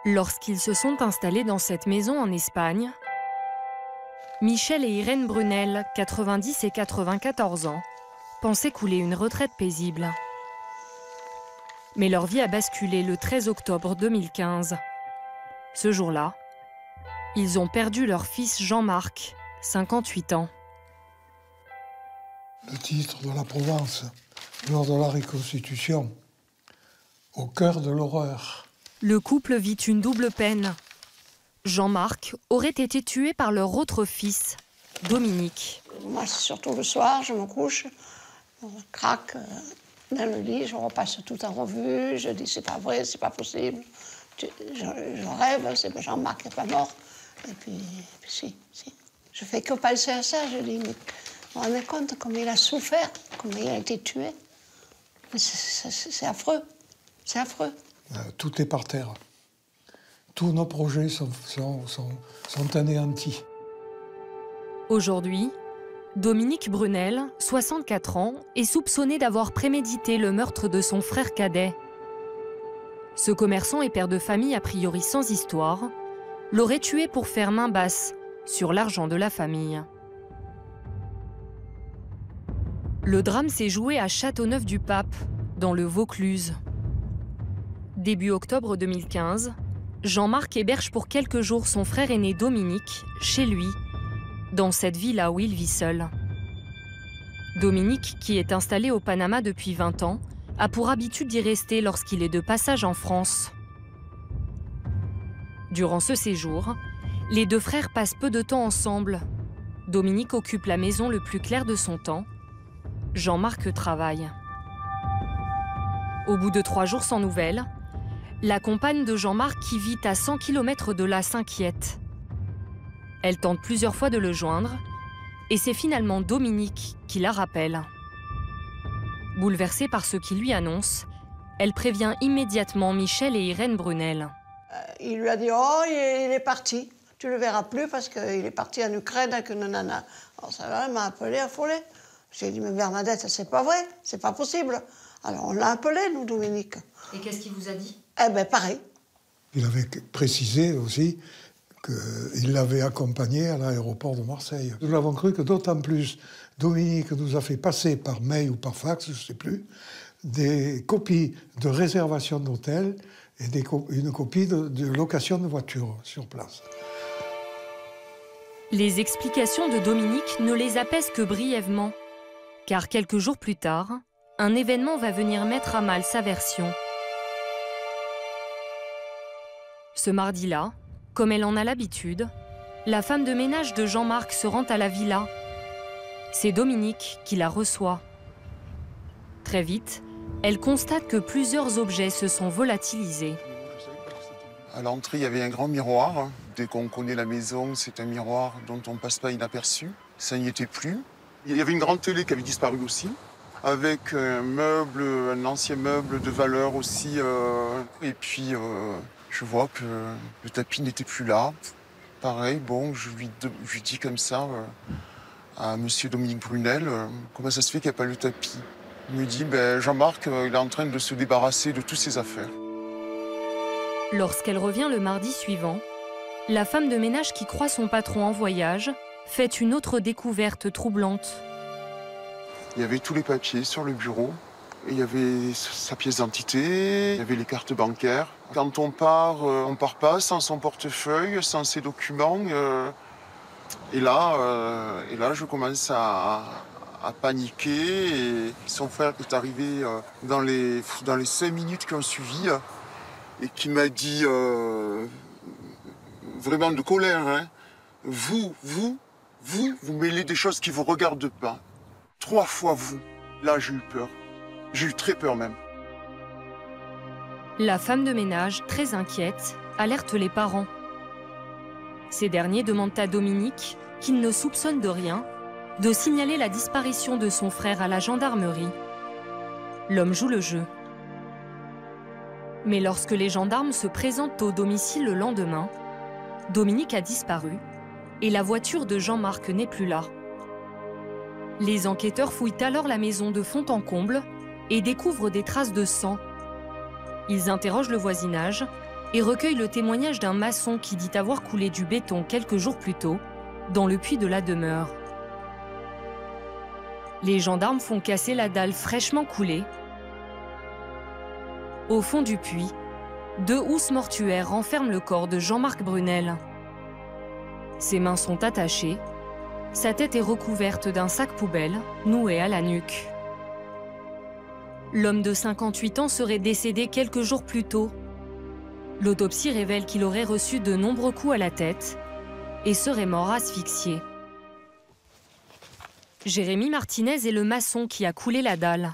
Lorsqu'ils se sont installés dans cette maison en Espagne, Michel et Irène Brunel, 90 et 94 ans, pensaient couler une retraite paisible. Mais leur vie a basculé le 13 octobre 2015. Ce jour-là, ils ont perdu leur fils Jean-Marc, 58 ans. Le titre de la Provence, lors de la Reconstitution, au cœur de l'horreur. Le couple vit une double peine. Jean-Marc aurait été tué par leur autre fils, Dominique. Moi, c'est surtout le soir, je me couche, je craque dans le lit, je repasse tout en revue, je dis c'est pas vrai, c'est pas possible. Je rêve, c'est que Jean-Marc n'est pas mort. Et puis si. Je fais que penser à ça, je dis, mais vous vous rendez compte comme il a souffert, comme il a été tué. C'est affreux, c'est affreux. Tout est par terre. Tous nos projets sont anéantis. Aujourd'hui, Dominique Brunel, 64 ans, est soupçonné d'avoir prémédité le meurtre de son frère cadet. Ce commerçant et père de famille a priori sans histoire l'aurait tué pour faire main basse sur l'argent de la famille. Le drame s'est joué à Châteauneuf-du-Pape, dans le Vaucluse. Début octobre 2015, Jean-Marc héberge pour quelques jours son frère aîné Dominique chez lui, dans cette villa où il vit seul. Dominique, qui est installé au Panama depuis 20 ans, a pour habitude d'y rester lorsqu'il est de passage en France. Durant ce séjour, les deux frères passent peu de temps ensemble. Dominique occupe la maison le plus clair de son temps. Jean-Marc travaille. Au bout de 3 jours sans nouvelles, la compagne de Jean-Marc, qui vit à 100 km de là, s'inquiète. Elle tente plusieurs fois de le joindre, et c'est finalement Dominique qui la rappelle. Bouleversée par ce qu'il lui annonce, elle prévient immédiatement Michel et Irène Brunel. Il lui a dit « Oh, il est parti. Tu le verras plus parce qu'il est parti en Ukraine avec une nana. » Alors ça va, elle m'a appelé affolée. J'ai dit « Mais Bernadette, c'est pas vrai, c'est pas possible. » Alors on l'a appelé, nous, Dominique. Et qu'est-ce qu'il vous a dit? Eh bien, pareil. Il avait précisé aussi qu'il l'avait accompagné à l'aéroport de Marseille. Nous l'avons cru que d'autant plus Dominique nous a fait passer par mail ou par fax, je ne sais plus, des copies de réservation d'hôtel et une copie de location de voiture sur place. Les explications de Dominique ne les apaisent que brièvement, car quelques jours plus tard, un événement va venir mettre à mal sa version. Ce mardi-là, comme elle en a l'habitude, la femme de ménage de Jean-Marc se rend à la villa. C'est Dominique qui la reçoit. Très vite, elle constate que plusieurs objets se sont volatilisés. À l'entrée, il y avait un grand miroir. Dès qu'on connaît la maison, c'est un miroir dont on ne passe pas inaperçu. Ça n'y était plus. Il y avait une grande télé qui avait disparu aussi, avec un ancien meuble de valeur aussi. Et puis, je vois que le tapis n'était plus là. Pareil, bon, je lui dis comme ça à monsieur Dominique Brunel, comment ça se fait qu'il n'y a pas le tapis? Il me dit, Jean-Marc, il est en train de se débarrasser de toutes ses affaires. Lorsqu'elle revient le mardi suivant, la femme de ménage qui croit son patron en voyage fait une autre découverte troublante. Il y avait tous les papiers sur le bureau. Il y avait sa pièce d'identité, il y avait les cartes bancaires. Quand on part pas sans son portefeuille, sans ses documents. Et là, je commence à paniquer. Et son frère est arrivé dans les 5 minutes qui ont suivi et qui m'a dit, vraiment de colère, hein, vous mêlez des choses qui ne vous regardent pas. 3 fois vous. Là, j'ai eu peur. J'ai eu très peur même. La femme de ménage, très inquiète, alerte les parents. Ces derniers demandent à Dominique, qu'il ne soupçonne de rien, de signaler la disparition de son frère à la gendarmerie. L'homme joue le jeu. Mais lorsque les gendarmes se présentent au domicile le lendemain, Dominique a disparu et la voiture de Jean-Marc n'est plus là. Les enquêteurs fouillent alors la maison de fond en comble et découvrent des traces de sang. Ils interrogent le voisinage et recueille le témoignage d'un maçon qui dit avoir coulé du béton quelques jours plus tôt dans le puits de la demeure. Les gendarmes font casser la dalle fraîchement coulée. Au fond du puits, 2 housses mortuaires renferment le corps de Jean-Marc Brunel. Ses mains sont attachées, sa tête est recouverte d'un sac poubelle noué à la nuque. L'homme de 58 ans serait décédé quelques jours plus tôt. L'autopsie révèle qu'il aurait reçu de nombreux coups à la tête et serait mort asphyxié. Jérémy Martinez est le maçon qui a coulé la dalle.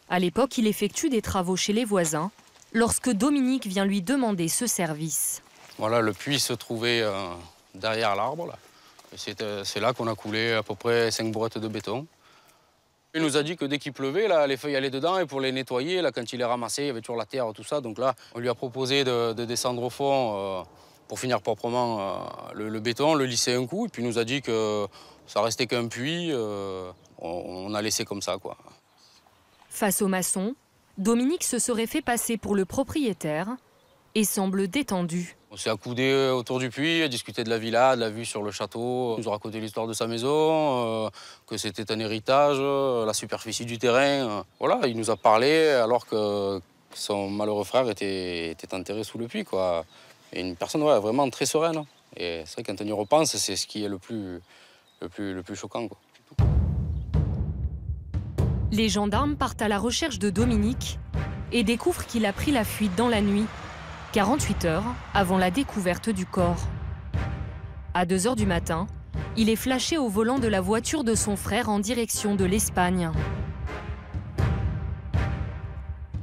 À l'époque, il effectue des travaux chez les voisins lorsque Dominique vient lui demander ce service. Voilà, le puits se trouvait derrière l'arbre, là. C'est là qu'on a coulé à peu près 5 brouettes de béton. Il nous a dit que dès qu'il pleuvait, là, les feuilles allaient dedans et pour les nettoyer, là, quand il les ramassait, il y avait toujours la terre, tout ça. Donc là, on lui a proposé de descendre au fond pour finir proprement le béton, le lisser un coup. Et puis il nous a dit que ça restait qu'un puits. On a laissé comme ça, quoi. Face au maçon, Dominique se serait fait passer pour le propriétaire et semble détendu. On s'est accoudé autour du puits, discuté de la villa, de la vue sur le château. Il nous a raconté l'histoire de sa maison, que c'était un héritage, la superficie du terrain. Voilà, il nous a parlé alors que son malheureux frère était enterré sous le puits, quoi. Et une personne vraiment très sereine. Et c'est vrai que quand on y repense, c'est ce qui est le plus choquant, quoi. Les gendarmes partent à la recherche de Dominique et découvrent qu'il a pris la fuite dans la nuit, 48 heures avant la découverte du corps. À 2 heures du matin, il est flashé au volant de la voiture de son frère en direction de l'Espagne.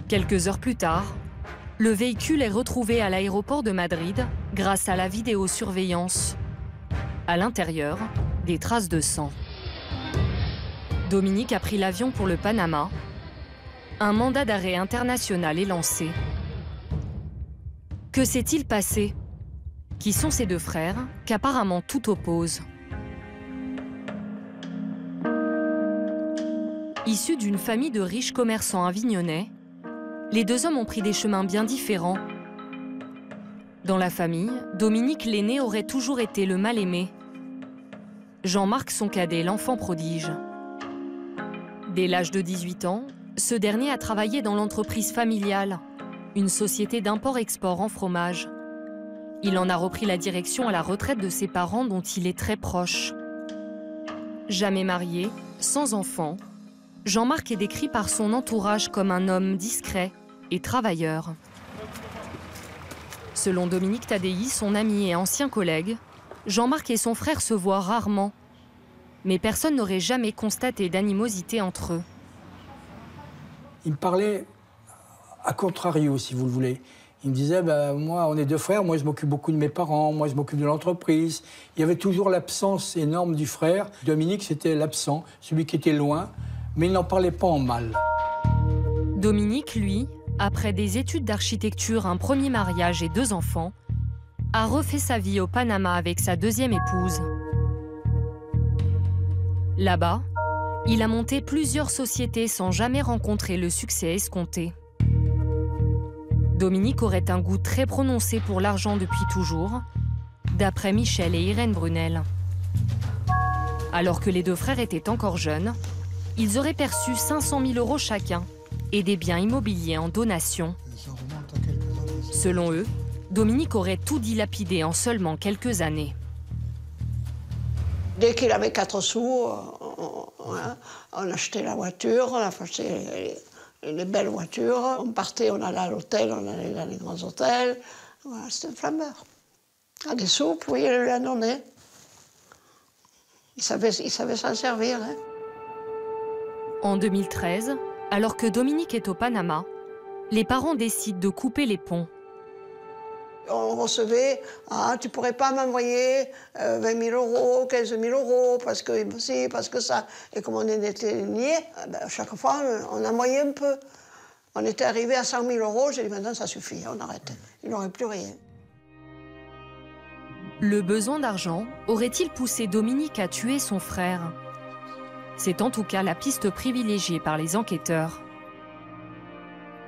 Quelques heures plus tard, le véhicule est retrouvé à l'aéroport de Madrid grâce à la vidéosurveillance. À l'intérieur, des traces de sang. Dominique a pris l'avion pour le Panama. Un mandat d'arrêt international est lancé. Que s'est-il passé? Qui sont ces 2 frères qu'apparemment tout oppose? Issus d'une famille de riches commerçants avignonnais, les 2 hommes ont pris des chemins bien différents. Dans la famille, Dominique l'aîné aurait toujours été le mal-aimé. Jean-Marc son cadet, l'enfant prodige. Dès l'âge de 18 ans, ce dernier a travaillé dans l'entreprise familiale, une société d'import-export en fromage. Il en a repris la direction à la retraite de ses parents dont il est très proche. Jamais marié, sans enfant, Jean-Marc est décrit par son entourage comme un homme discret et travailleur. Selon Dominique Tadei, son ami et ancien collègue, Jean-Marc et son frère se voient rarement. Mais personne n'aurait jamais constaté d'animosité entre eux. Il me parlait à contrario, si vous le voulez. Il me disait, moi, on est 2 frères, moi je m'occupe beaucoup de mes parents, moi je m'occupe de l'entreprise. Il y avait toujours l'absence énorme du frère. Dominique, c'était l'absent, celui qui était loin, mais il n'en parlait pas en mal. Dominique, lui, après des études d'architecture, un premier mariage et 2 enfants, a refait sa vie au Panama avec sa 2e épouse. Là-bas, il a monté plusieurs sociétés sans jamais rencontrer le succès escompté. Dominique aurait un goût très prononcé pour l'argent depuis toujours, d'après Michel et Irène Brunel. Alors que les 2 frères étaient encore jeunes, ils auraient perçu 500 000 € chacun et des biens immobiliers en donation. Selon eux, Dominique aurait tout dilapidé en seulement quelques années. Dès qu'il avait 4 sous, on achetait la voiture, on achetait les belles voitures. On partait, on allait à l'hôtel, on allait dans les grands hôtels. Voilà, c'était un flambeur. À des sous, vous pouviez lui en donner. Il savait s'en servir. Hein. En 2013, alors que Dominique est au Panama, les parents décident de couper les ponts. On recevait, tu pourrais pas m'envoyer 20 000 €, 15 000 €, parce que si, parce que ça. Et comme on était niais, chaque fois, on envoyait un peu. On était arrivé à 100 000 €, j'ai dit maintenant ça suffit, on arrête. Il n'aurait plus rien. Le besoin d'argent aurait-il poussé Dominique à tuer son frère? C'est en tout cas la piste privilégiée par les enquêteurs.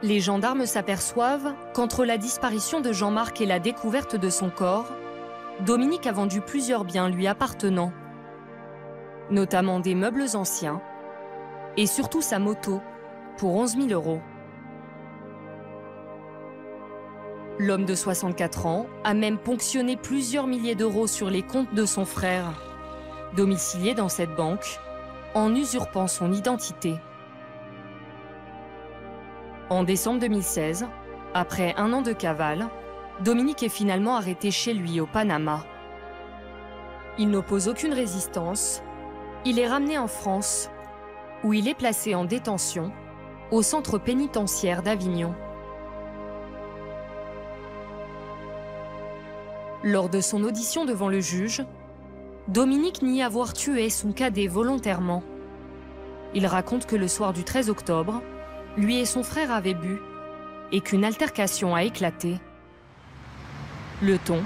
Les gendarmes s'aperçoivent qu'entre la disparition de Jean-Marc et la découverte de son corps, Dominique a vendu plusieurs biens lui appartenant, notamment des meubles anciens et surtout sa moto pour 11 000 €. L'homme de 64 ans a même ponctionné plusieurs milliers d'euros sur les comptes de son frère, domicilié dans cette banque, en usurpant son identité. En décembre 2016, après 1 an de cavale, Dominique est finalement arrêté chez lui au Panama. Il n'oppose aucune résistance. Il est ramené en France, où il est placé en détention au centre pénitentiaire d'Avignon. Lors de son audition devant le juge, Dominique nie avoir tué son cadet volontairement. Il raconte que le soir du 13 octobre, lui et son frère avaient bu et qu'une altercation a éclaté. Le ton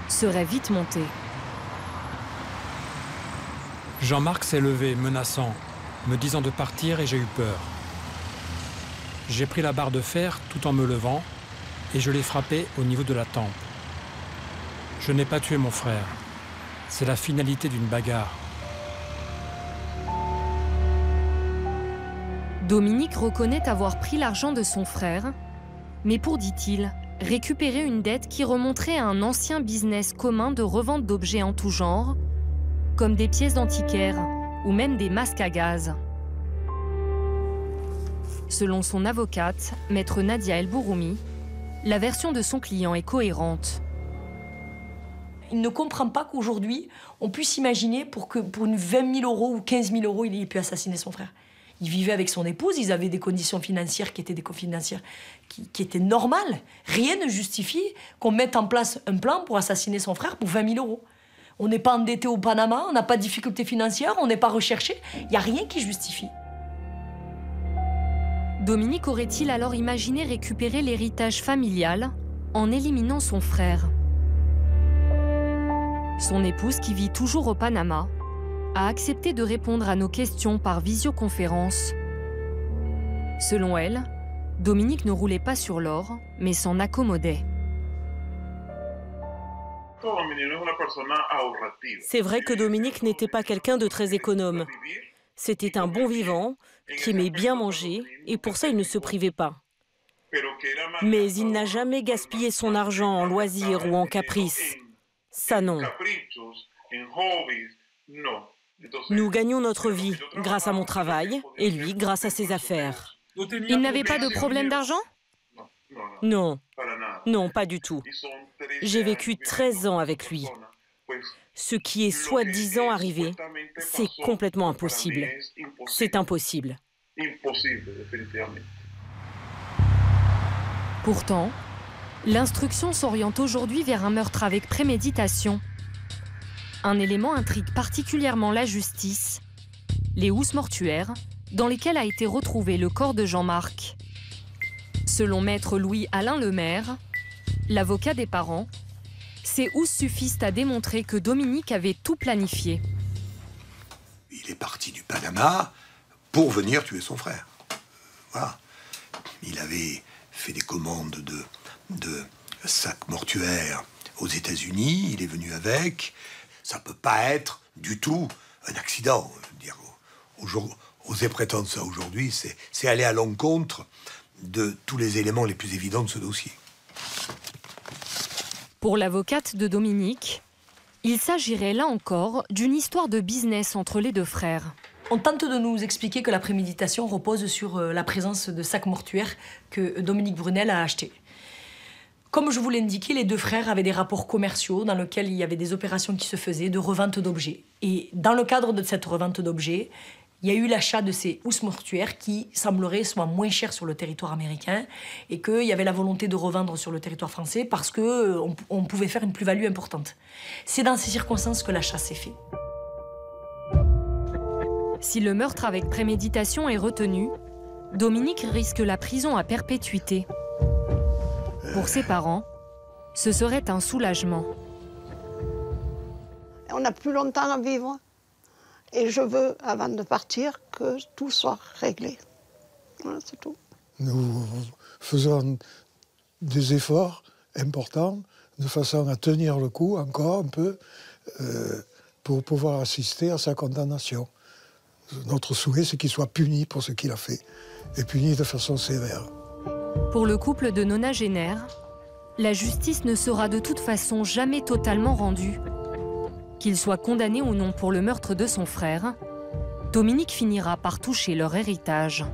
serait vite monté. Jean-Marc s'est levé, menaçant, me disant de partir et j'ai eu peur. J'ai pris la barre de fer tout en me levant et je l'ai frappé au niveau de la tempe. Je n'ai pas tué mon frère. C'est la finalité d'une bagarre. Dominique reconnaît avoir pris l'argent de son frère, mais pour, dit-il, récupérer une dette qui remonterait à un ancien business commun de revente d'objets en tout genre, comme des pièces d'antiquaires ou même des masques à gaz. Selon son avocate, maître Nadia El Bouroumi, la version de son client est cohérente. Il ne comprend pas qu'aujourd'hui, on puisse imaginer pour une 20 000 € ou 15 000 € il ait pu assassiner son frère. Il vivait avec son épouse, ils avaient des conditions financières qui étaient normales. Rien ne justifie qu'on mette en place un plan pour assassiner son frère pour 20 000 €. On n'est pas endetté au Panama, on n'a pas de difficultés financières, on n'est pas recherché. Il n'y a rien qui justifie. Dominique aurait-il alors imaginé récupérer l'héritage familial en éliminant son frère? Son épouse, qui vit toujours au Panama, a accepté de répondre à nos questions par visioconférence. Selon elle, Dominique ne roulait pas sur l'or, mais s'en accommodait. C'est vrai que Dominique n'était pas quelqu'un de très économe. C'était un bon vivant, qui aimait bien manger, et pour ça il ne se privait pas. Mais il n'a jamais gaspillé son argent en loisirs ou en caprices. Ça non. Nous gagnons notre vie grâce à mon travail, et lui grâce à ses affaires. Il n'avait pas de problème d'argent? Non, non, pas du tout. J'ai vécu 13 ans avec lui. Ce qui est soi-disant arrivé, c'est complètement impossible. C'est impossible. Pourtant, l'instruction s'oriente aujourd'hui vers un meurtre avec préméditation. Un élément intrigue particulièrement la justice, les housses mortuaires, dans lesquelles a été retrouvé le corps de Jean-Marc. Selon maître Louis-Alain Lemaire, l'avocat des parents, ces housses suffisent à démontrer que Dominique avait tout planifié. Il est parti du Panama pour venir tuer son frère. Voilà. Il avait fait des commandes de sacs mortuaires aux États-Unis, il est venu avec. Ça ne peut pas être du tout un accident. Je veux dire, oser prétendre ça aujourd'hui, c'est aller à l'encontre de tous les éléments les plus évidents de ce dossier. Pour l'avocate de Dominique, il s'agirait là encore d'une histoire de business entre les deux frères. On tente de nous expliquer que la préméditation repose sur la présence de sacs mortuaires que Dominique Brunel a achetés. Comme je vous l'ai indiqué, les deux frères avaient des rapports commerciaux dans lesquels il y avait des opérations qui se faisaient de revente d'objets. Et dans le cadre de cette revente d'objets, il y a eu l'achat de ces housses mortuaires qui semblerait soit moins chères sur le territoire américain et qu'il y avait la volonté de revendre sur le territoire français parce qu'on pouvait faire une plus-value importante. C'est dans ces circonstances que l'achat s'est fait. Si le meurtre avec préméditation est retenu, Dominique risque la prison à perpétuité. Pour ses parents, ce serait un soulagement. On n'a plus longtemps à vivre. Et je veux, avant de partir, que tout soit réglé. Voilà, c'est tout. Nous faisons des efforts importants de façon à tenir le coup encore un peu pour pouvoir assister à sa condamnation. Notre souhait, c'est qu'il soit puni pour ce qu'il a fait, et puni de façon sévère. Pour le couple de nonagénaires, la justice ne sera de toute façon jamais totalement rendue. Qu'il soit condamné ou non pour le meurtre de son frère, Dominique finira par toucher leur héritage.